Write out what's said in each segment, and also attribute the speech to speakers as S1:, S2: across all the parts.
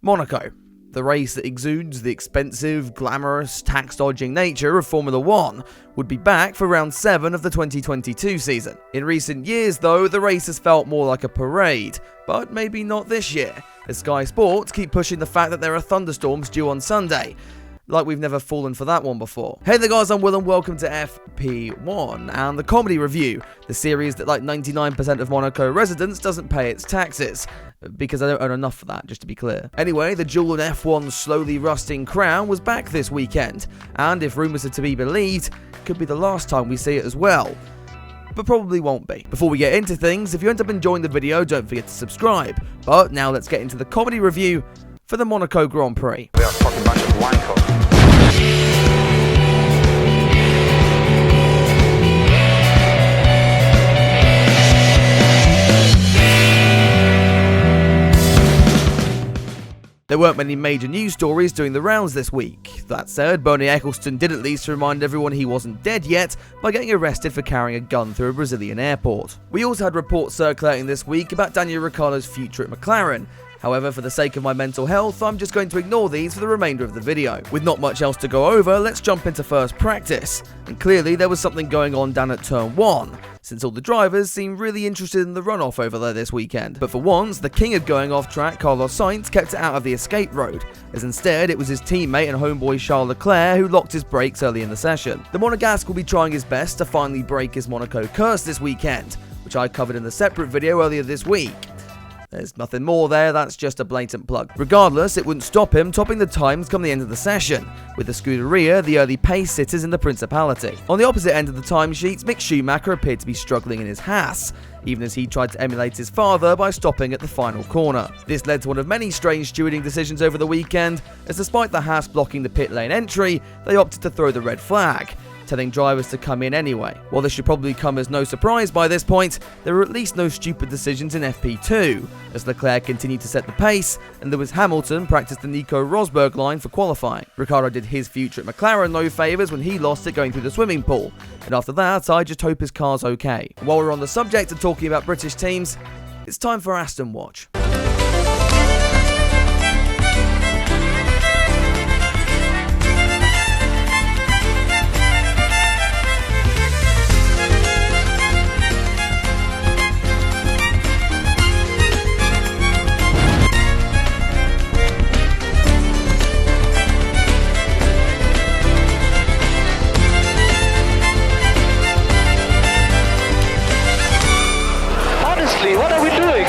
S1: Monaco, the race that exudes the expensive, glamorous, tax-dodging nature of Formula 1, would be back for round 7 of the 2022 season. In recent years, though, the race has felt more like a parade, but maybe not this year, as Sky Sports keep pushing the fact that there are thunderstorms due on Sunday. Like we've never fallen for that one before. Hey there guys, I'm Will and welcome to FP1 and the Comedy Review, the series that like 99% of Monaco residents doesn't pay its taxes. Because I don't own enough for that, just to be clear. Anyway, the jewel in F1's slowly rusting crown was back this weekend, and if rumours are to be believed, could be the last time we see it as well. But probably won't be. Before we get into things, if you end up enjoying the video, don't forget to subscribe. But now let's get into the Comedy Review for the Monaco Grand Prix.
S2: We are a fucking bunch of wankos.
S1: There weren't many major news stories doing the rounds this week. That said, Bernie Ecclestone did at least remind everyone he wasn't dead yet by getting arrested for carrying a gun through a Brazilian airport. We also had reports circulating this week about Daniel Ricciardo's future at McLaren. However, for the sake of my mental health, I'm just going to ignore these for the remainder of the video. With not much else to go over, let's jump into first practice. And clearly there was something going on down at turn 1, since all the drivers seemed really interested in the runoff over there this weekend. But for once, the king of going off track, Carlos Sainz, kept it out of the escape road, as instead it was his teammate and homeboy Charles Leclerc who locked his brakes early in the session. The Monegasque will be trying his best to finally break his Monaco curse this weekend, which I covered in a separate video earlier this week. There's nothing more there, that's just a blatant plug. Regardless, it wouldn't stop him topping the times come the end of the session, with the Scuderia the early pace sitters in the Principality. On the opposite end of the timesheets, Mick Schumacher appeared to be struggling in his Haas, even as he tried to emulate his father by stopping at the final corner. This led to one of many strange stewarding decisions over the weekend, as despite the Haas blocking the pit lane entry, they opted to throw the red flag, telling drivers to come in anyway. While this should probably come as no surprise by this point, there were at least no stupid decisions in FP2, as Leclerc continued to set the pace, and Lewis Hamilton practiced the Nico Rosberg line for qualifying. Ricciardo did his future at McLaren no favours when he lost it going through the swimming pool, and after that I just hope his car's okay. While we're on the subject of talking about British teams, it's time for Aston Watch.
S2: What are we doing?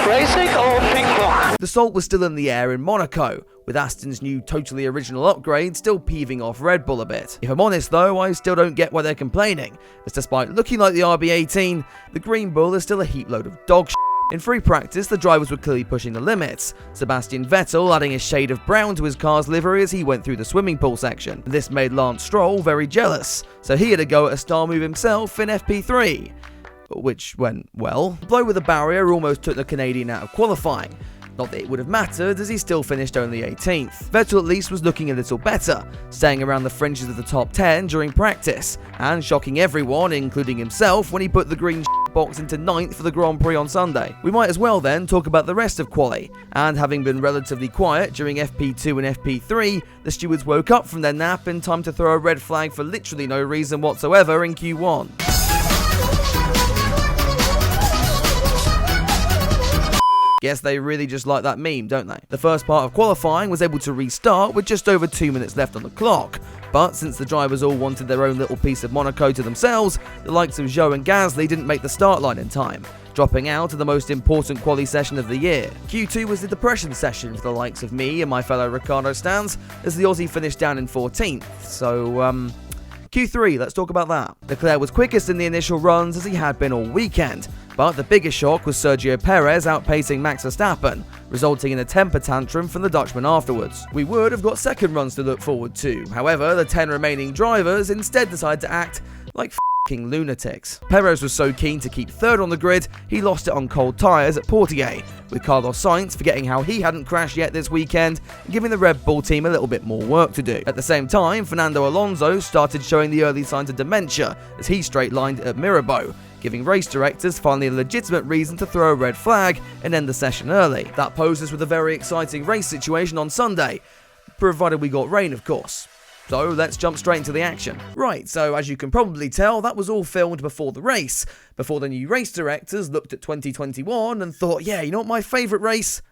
S2: Racing or ping pong?
S1: The salt was still in the air in Monaco, with Aston's new totally original upgrade still peeving off Red Bull a bit. If I'm honest though, I still don't get why they're complaining, as despite looking like the RB18, the Green Bull is still a heap load of dog shit. In free practice, the drivers were clearly pushing the limits, Sebastian Vettel adding a shade of brown to his car's livery as he went through the swimming pool section. This made Lance Stroll very jealous, so he had a go at a star move himself in FP3. Which went well. The blow with the barrier almost took the Canadian out of qualifying. Not that it would have mattered, as he still finished only 18th. Vettel at least was looking a little better, staying around the fringes of the top 10 during practice, and shocking everyone, including himself, when he put the green box into 9th for the Grand Prix on Sunday. We might as well then talk about the rest of quali, and having been relatively quiet during FP2 and FP3, the stewards woke up from their nap in time to throw a red flag for literally no reason whatsoever in Q1. Guess they really just like that meme, don't they? The first part of qualifying was able to restart with just over 2 minutes left on the clock, but since the drivers all wanted their own little piece of Monaco to themselves, the likes of Zhou and Gasly didn't make the start line in time, dropping out of the most important quali session of the year. Q2 was the depression session for the likes of me and my fellow Ricciardo stans, as the Aussie finished down in 14th, so Q3, let's talk about that. Leclerc was quickest in the initial runs as he had been all weekend, but the biggest shock was Sergio Perez outpacing Max Verstappen, resulting in a temper tantrum from the Dutchman afterwards. We would have got second runs to look forward to, however the 10 remaining drivers instead decided to act like f***ing lunatics. Perez was so keen to keep third on the grid, he lost it on cold tyres at Portier, with Carlos Sainz forgetting how he hadn't crashed yet this weekend and giving the Red Bull team a little bit more work to do. At the same time, Fernando Alonso started showing the early signs of dementia as he straight-lined at Mirabeau, giving race directors finally a legitimate reason to throw a red flag and end the session early. That posed us with a very exciting race situation on Sunday, provided we got rain, of course. So let's jump straight into the action. Right, so as you can probably tell, that was all filmed before the race, before the new race directors looked at 2021 and thought, yeah, you know what my favourite race?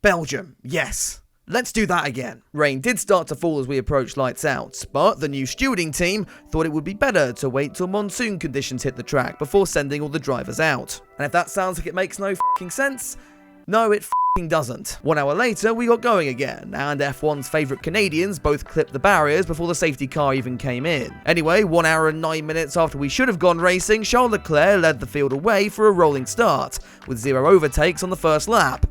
S1: Belgium, yes. Let's do that again. Rain did start to fall as we approached lights out, but the new stewarding team thought it would be better to wait till monsoon conditions hit the track before sending all the drivers out. And if that sounds like it makes no f***ing sense, no, it doesn't. 1 hour later, we got going again, and F1's favourite Canadians both clipped the barriers before the safety car even came in. Anyway, 1 hour and 9 minutes after we should have gone racing, Charles Leclerc led the field away for a rolling start, with 0 overtakes on the first lap.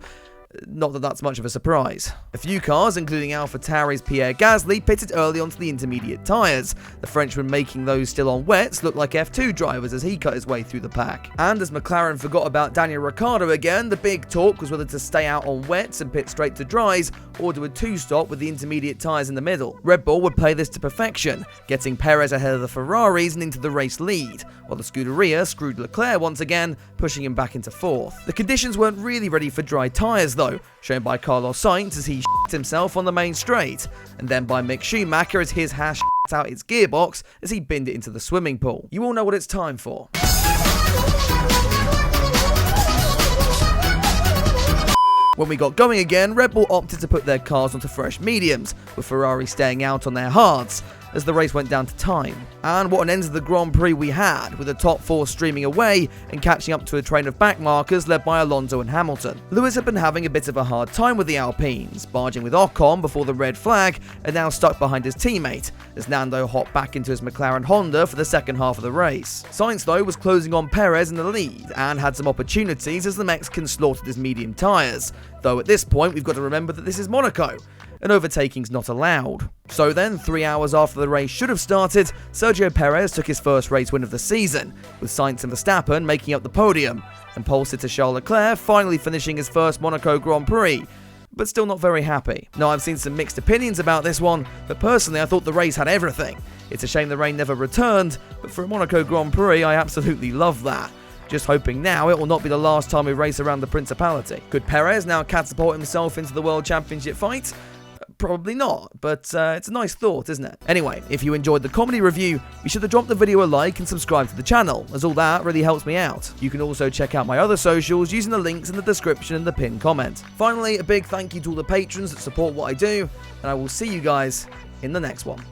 S1: Not that that's much of a surprise. A few cars, including AlphaTauri's Pierre Gasly, pitted early onto the intermediate tyres, the Frenchman making those still on wets look like F2 drivers as he cut his way through the pack. And as McLaren forgot about Daniel Ricciardo again, the big talk was whether to stay out on wets and pit straight to dries, or do a two-stop with the intermediate tyres in the middle. Red Bull would play this to perfection, getting Perez ahead of the Ferraris and into the race lead, while the Scuderia screwed Leclerc once again, pushing him back into fourth. The conditions weren't really ready for dry tyres though, shown by Carlos Sainz as he shit himself on the main straight, and then by Mick Schumacher as his hash shit out its gearbox as he binned it into the swimming pool. You all know what it's time for. When we got going again, Red Bull opted to put their cars onto fresh mediums, with Ferrari staying out on their hards, as the race went down to time. And what an end to the Grand Prix we had, with the top four streaming away and catching up to a train of backmarkers led by Alonso and Hamilton. Lewis had been having a bit of a hard time with the Alpines, barging with Ocon before the red flag and now stuck behind his teammate, as Nando hopped back into his McLaren Honda for the second half of the race. Sainz though was closing on Perez in the lead and had some opportunities as the Mexican slaughtered his medium tyres, though at this point we've got to remember that this is Monaco, and overtaking's not allowed. So then, 3 hours after the race should have started, Sergio Perez took his first race win of the season, with Sainz and Verstappen making up the podium, and pole sitter Charles Leclerc finally finishing his first Monaco Grand Prix, but still not very happy. Now, I've seen some mixed opinions about this one, but personally I thought the race had everything. It's a shame the rain never returned, but for a Monaco Grand Prix I absolutely love that. Just hoping now it will not be the last time we race around the Principality. Could Perez now catapult himself into the World Championship fight? Probably not, but it's a nice thought, isn't it? Anyway, if you enjoyed the comedy review, be sure to drop the video a like and subscribe to the channel, as all that really helps me out. You can also check out my other socials using the links in the description and the pinned comment. Finally, a big thank you to all the patrons that support what I do, and I will see you guys in the next one.